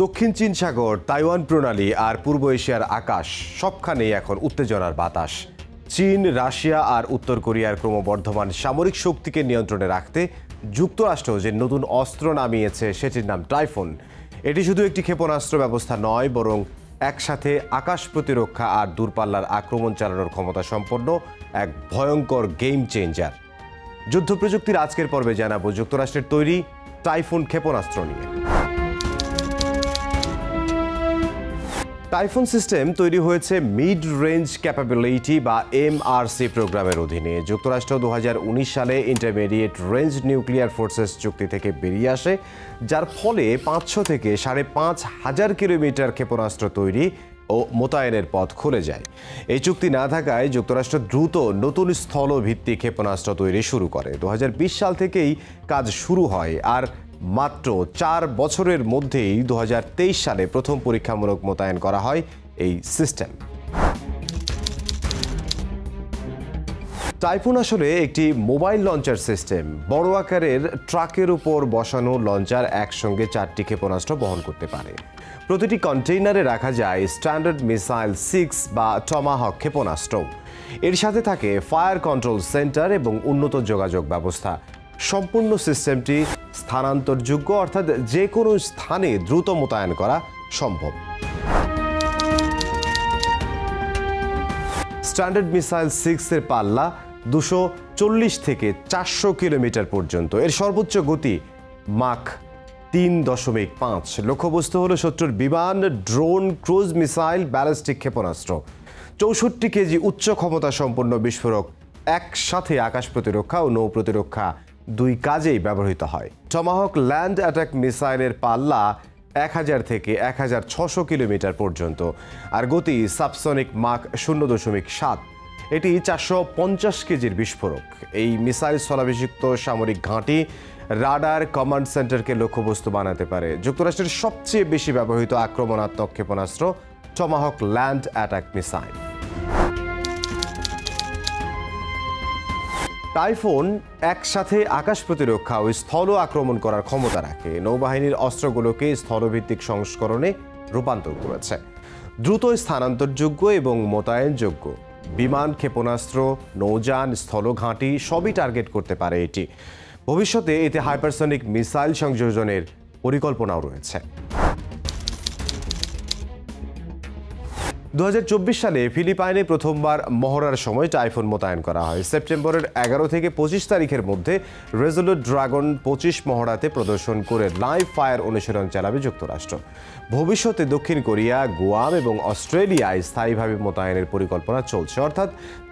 দক্ষিণ চীন সাগর, তাইওয়ান প্রণালী আর পূর্ব এশিয়ার আকাশ সবখানেই এখন উত্তেজনার বাতাস। চীন, রাশিয়া আর উত্তর কোরিয়ার ক্রমবর্ধমান সামরিক শক্তিকে নিয়ন্ত্রণে রাখতে যুক্তরাষ্ট্র যে নতুন অস্ত্র নামিয়েছে সেটির নাম টাইফুন। এটি শুধু একটি ক্ষেপণাস্ত্র ব্যবস্থা নয়, বরং একসাথে আকাশ প্রতিরক্ষা আর দূরপাল্লার আক্রমণ চালানোর ক্ষমতা সম্পন্ন এক ভয়ঙ্কর গেম চেঞ্জার। যুদ্ধ প্রযুক্তির আজকের পর্বে জানাবো যুক্তরাষ্ট্রের তৈরি টাইফুন ক্ষেপণাস্ত্র নিয়ে। টাইফুন সিস্টেম তৈরি হয়েছে মিড রেঞ্জ ক্যাপাবিলিটি বা MRC প্রোগ্রামের অধীনে। যুক্তরাষ্ট্র 2019 সালে ইন্টারমিডিয়েট রেঞ্জ নিউক্লিয়ার ফোর্সেস চুক্তি থেকে বেরিয়ে আসে, যার ফলে 500 থেকে 5,500 কিলোমিটার ক্ষেপণাস্ত্র তৈরি ও মোতায়েনের পথ খুলে যায়। এই চুক্তি না থাকায় যুক্তরাষ্ট্র দ্রুত নতুন স্থলভিত্তিক ক্ষেপণাস্ত্র তৈরি শুরু করে। 2020 সাল থেকেই কাজ শুরু হয়, আর মাত্র 4 বছরের মধ্যেই 2023 সালে প্রথম পরীক্ষামূলক মোতায়েন করা হয় এই সিস্টেম। টাইফুন আসলে একটি মোবাইল লঞ্চার সিস্টেম। বড় আকারের ট্রাকের উপর বসানো লঞ্চার একসঙ্গে 4টি ক্ষেপণাস্ত্র বহন করতে পারে। প্রতিটি কন্টেইনারে রাখা যায় স্ট্যান্ডার্ড মিসাইল 6 বা টমাহক ক্ষেপণাস্ত্র। এর সাথে থাকে ফায়ার কন্ট্রোল সেন্টার এবং উন্নত যোগাযোগ ব্যবস্থা। সম্পূর্ণ সিস্টেমটি স্থানান্তরযোগ্য, অর্থাৎ যে কোনো স্থানে দ্রুত মোতায়েন করা সম্ভব। স্ট্যান্ডার্ড মিসাইল 6 এর পাল্লা 240 থেকে 400 কিলোমিটার পর্যন্ত। এর সর্বোচ্চ গতি মাখ 3.5। লক্ষ্যবস্তু হল শত্রুর বিমান, ড্রোন, ক্রুজ মিসাইল, ব্যালিস্টিক ক্ষেপণাস্ত্র। 64 কেজি উচ্চ ক্ষমতা সম্পন্ন বিস্ফোরক একসাথে আকাশ প্রতিরক্ষা ও নৌ প্রতিরক্ষা দুই কাজেই ব্যবহৃত হয়। টমাহক ল্যান্ড অ্যাটাক মিসাইলের পাল্লা 1000 থেকে 1600 কিলোমিটার পর্যন্ত, আর গতি সাবসনিক মাক 0.7। এটি 450 কেজির বিস্ফোরক। এই মিসাইল স্থলাভিষিক্ত সামরিক ঘাঁটি, রাডার, কমান্ড সেন্টারকে লক্ষ্যবস্তু বানাতে পারে। যুক্তরাষ্ট্রের সবচেয়ে বেশি ব্যবহৃত আক্রমণাত্মক ক্ষেপণাস্ত্র Tomahawk land attack missile. Typhoon একসাথে আকাশ প্রতিরক্ষা ও স্থল আক্রমণ করার ক্ষমতা রাখে। নৌবাহিনীর অস্ত্রগুলোকে স্থলভিত্তিক সংস্করণে রূপান্তর করেছে। দ্রুত স্থানান্তরযোগ্য এবং মোতায়েনযোগ্য বিমান, ক্ষেপণাস্ত্র, নৌযান, স্থলঘাঁটি সবই টার্গেট করতে পারে এটি। ভবিষ্যতে এতে হাইপারসনিক মিসাইল সংযোজনের পরিকল্পনাও রয়েছে। 2024 সালে ফিলিপাইনে প্রথমবার মহড়ার সময় টাইফুন মোতায়েন করা হয়। সেপ্টেম্বরের 11 থেকে 25 তারিখের মধ্যে রেজোলুট ড্রাগন 25 মহড়াতে প্রদর্শন করে লাইভ ফায়ার অনুশীলন চালাবে যুক্তরাষ্ট্র। ভবিষ্যতে দক্ষিণ কোরিয়া, গুয়াম এবং অস্ট্রেলিয়ায় স্থায়ীভাবে মোতায়েনের পরিকল্পনা চলছে, অর্থাৎ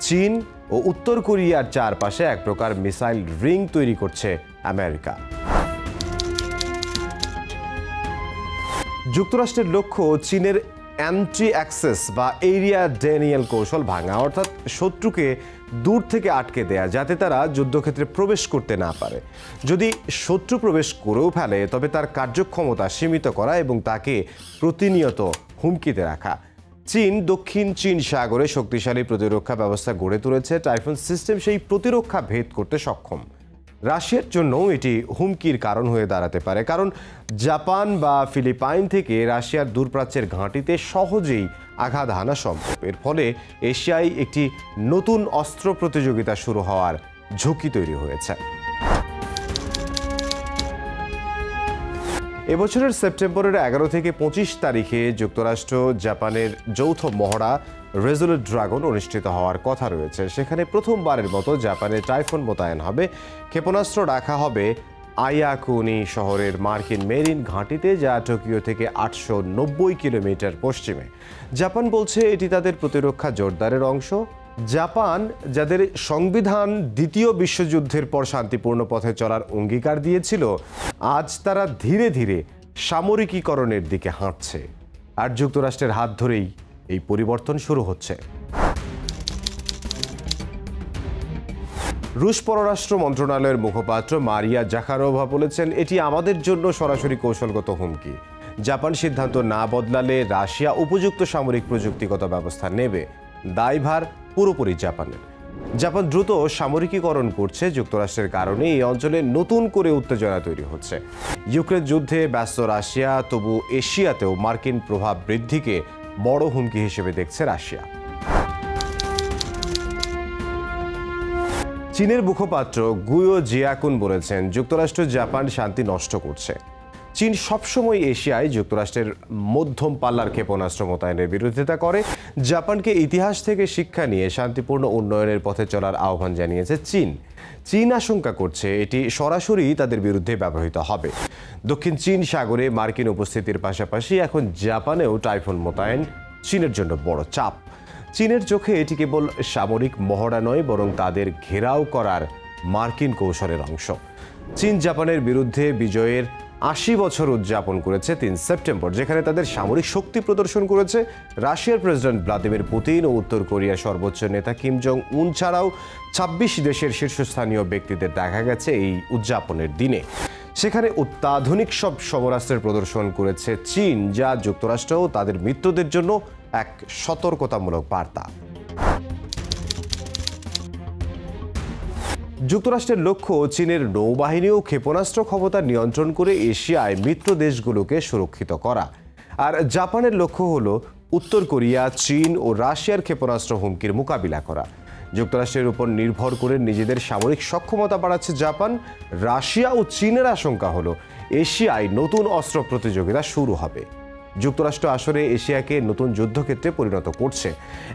চীন ও উত্তর কোরিয়ার চারপাশে এক প্রকার মিসাইল রিং তৈরি করছে আমেরিকা। যুক্তরাষ্ট্রের লক্ষ্য চীনের অ্যান্টি অ্যাক্সেস বা এরিয়া ডেনিয়াল কৌশল ভাঙা, অর্থাৎ শত্রুকে দূর থেকে আটকে দেয়া, যাতে তারা যুদ্ধক্ষেত্রে প্রবেশ করতে না পারে। যদি শত্রু প্রবেশ করেও ফেলে, তবে তার কার্যক্ষমতা সীমিত করা এবং তাকে প্রতিনিয়ত হুমকিতে রাখা। চীন দক্ষিণ চীন সাগরে শক্তিশালী প্রতিরক্ষা ব্যবস্থা গড়ে তুলেছে। টাইফুন সিস্টেম সেই প্রতিরক্ষা ভেদ করতে সক্ষম। রাশিয়ার জন্যও এটি হুমকির কারণ হয়ে দাঁড়াতে পারে, কারণ জাপান বা ফিলিপাইন থেকে রাশিয়ার দূরপ্রাচ্যের ঘাঁটিতে সহজেই আঘাত হানা সম্ভব। এর ফলে এশিয়ায় একটি নতুন অস্ত্র প্রতিযোগিতা শুরু হওয়ার ঝুঁকি তৈরি হয়েছে। এবছরের সেপ্টেম্বরের 11 থেকে 25 তারিখে যুক্তরাষ্ট্র জাপানের যৌথ মহড়া রেজোলুট ড্রাগন অনুষ্ঠিত হওয়ার কথা রয়েছে। সেখানে প্রথমবারের মতো জাপানে টাইফুন মোতায়েন হবে। ক্ষেপণাস্ত্র রাখা হবে আয়াকুনি শহরের মার্কিন মেরিন ঘাঁটিতে, যা টোকিও থেকে 890 কিলোমিটার পশ্চিমে। জাপান বলছে এটি তাদের প্রতিরক্ষা জোরদারের অংশ। জাপান, যাদের সংবিধান দ্বিতীয় বিশ্বযুদ্ধের পর শান্তিপূর্ণ পথে চলার অঙ্গীকার দিয়েছিল, আজ তারা ধীরে ধীরে সামরিকীকরণের দিকে হাঁটছে। আর যুক্তরাষ্ট্রের হাত ধরেই এই পরিবর্তন শুরু হচ্ছে। রুশ পররাষ্ট্র মন্ত্রণালয়ের মুখপাত্র মারিয়া জাখারোভা বলেছেন, এটি আমাদের জন্য সরাসরি কৌশলগত হুমকি। জাপান সিদ্ধান্ত না বদলালে রাশিয়া উপযুক্ত সামরিক প্রযুক্তিগত ব্যবস্থা নেবে। দায়ভার পুরোপুরি জাপানের। জাপান দ্রুত সামরিকীকরণ করছে যুক্তরাষ্ট্রের কারণে এই অঞ্চলে নতুন করে উত্তেজনা তৈরি হচ্ছে। ইউক্রেন যুদ্ধে ব্যস্ত রাশিয়া তবু এশিয়াতেও মার্কিন প্রভাব বৃদ্ধিকে বড় হুমকি হিসেবে দেখছে রাশিয়া। চীনের মুখপাত্র গুয়ো জিয়াকুন বলেছেন, যুক্তরাষ্ট্র জাপান শান্তি নষ্ট করছে। চীন সবসময় এশিয়ায় যুক্তরাষ্ট্রের মধ্যম পাল্লার ক্ষেপণাস্ত্র মোতায়েনের বিরোধিতা করে। জাপানকে ইতিহাস থেকে শিক্ষা নিয়ে শান্তিপূর্ণ উন্নয়নের পথে চলার আহ্বান জানিয়েছে চীন আশঙ্কা করছে এটি সরাসরি তাদের বিরুদ্ধে ব্যবহৃত হবে। দক্ষিণ চীন সাগরে মার্কিন উপস্থিতির পাশাপাশি এখন জাপানেও টাইফুন মোতায়েন চীনের জন্য বড় চাপ। চীনের চোখে এটি কেবল সামরিক মহড়া নয়, বরং তাদের ঘেরাও করার মার্কিন কৌশলের অংশ। চীন জাপানের বিরুদ্ধে বিজয়ের ৮০ বছর উদযাপন করেছে ৩ সেপ্টেম্বর, যেখানে তাদের সামরিক শক্তি প্রদর্শন করেছে। রাশিয়ার প্রেসিডেন্ট ভ্লাদিমির পুতিন ও উত্তর কোরিয়ার সর্বোচ্চ নেতা কিম জং উন ছাড়াও ২৬ দেশের শীর্ষস্থানীয় ব্যক্তিদের দেখা গেছে এই উদযাপনের দিনে। সেখানে অত্যাধুনিক সব সমরাস্ত্রের প্রদর্শন করেছে চীন, যা যুক্তরাষ্ট্র ও তাদের মিত্রদের জন্য এক সতর্কতামূলক বার্তা। যুক্তরাষ্ট্রের লক্ষ্য চীনের নৌবাহিনী ও ক্ষেপণাস্ত্র ক্ষমতা নিয়ন্ত্রণ করে এশিয়ায় মিত্র দেশগুলোকে সুরক্ষিত করা। আর জাপানের লক্ষ্য হল উত্তর কোরিয়া, চীন ও রাশিয়ার ক্ষেপণাস্ত্র হুমকির মোকাবিলা করা। যুক্তরাষ্ট্রের উপর নির্ভর করে নিজেদের সামরিক সক্ষমতা বাড়াচ্ছে জাপান। রাশিয়া ও চীনের আশঙ্কা হল এশিয়ায় নতুন অস্ত্র প্রতিযোগিতা শুরু হবে। যুক্তরাষ্ট্র আসলে এশিয়াকে নতুন যুদ্ধক্ষেত্রে পরিণত করছে।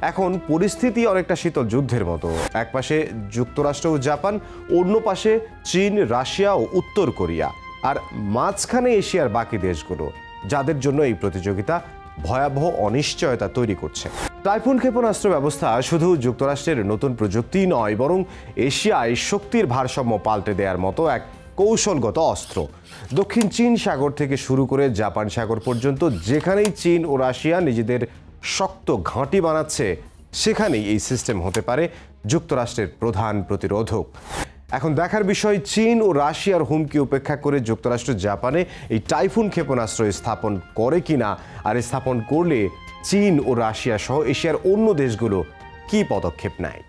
এখন পরিস্থিতি অনেকটা শীতল যুদ্ধের মতো। এক পাশে যুক্তরাষ্ট্র ও জাপান, অন্য পাশে চীন, রাশিয়া ও উত্তর কোরিয়া, আর মাঝখানে এশিয়ার বাকি দেশগুলো, যাদের জন্য এই প্রতিযোগিতা ভয়াবহ অনিশ্চয়তা তৈরি করছে। টাইফুন ক্ষেপণাস্ত্র ব্যবস্থা শুধু যুক্তরাষ্ট্রের নতুন প্রযুক্তি নয়, বরং এশিয়ায় শক্তির ভারসাম্য পাল্টে দেওয়ার মতো এক কৌশলগত অস্ত্র। দক্ষিণ চীন সাগর থেকে শুরু করে জাপান সাগর পর্যন্ত যেখানেই চীন ও রাশিয়া নিজেদের শক্ত ঘাঁটি বানাচ্ছে, সেখানেই এই সিস্টেম হতে পারে যুক্তরাষ্ট্রের প্রধান প্রতিরোধক। এখন দেখার বিষয়, চীন ও রাশিয়ার হুমকি উপেক্ষা করে যুক্তরাষ্ট্র জাপানে এই টাইফুন ক্ষেপণাস্ত্র স্থাপন করে কিনা, আর স্থাপন করলে চীন ও রাশিয়া সহ এশিয়ার অন্য দেশগুলো কী পদক্ষেপ নেয়।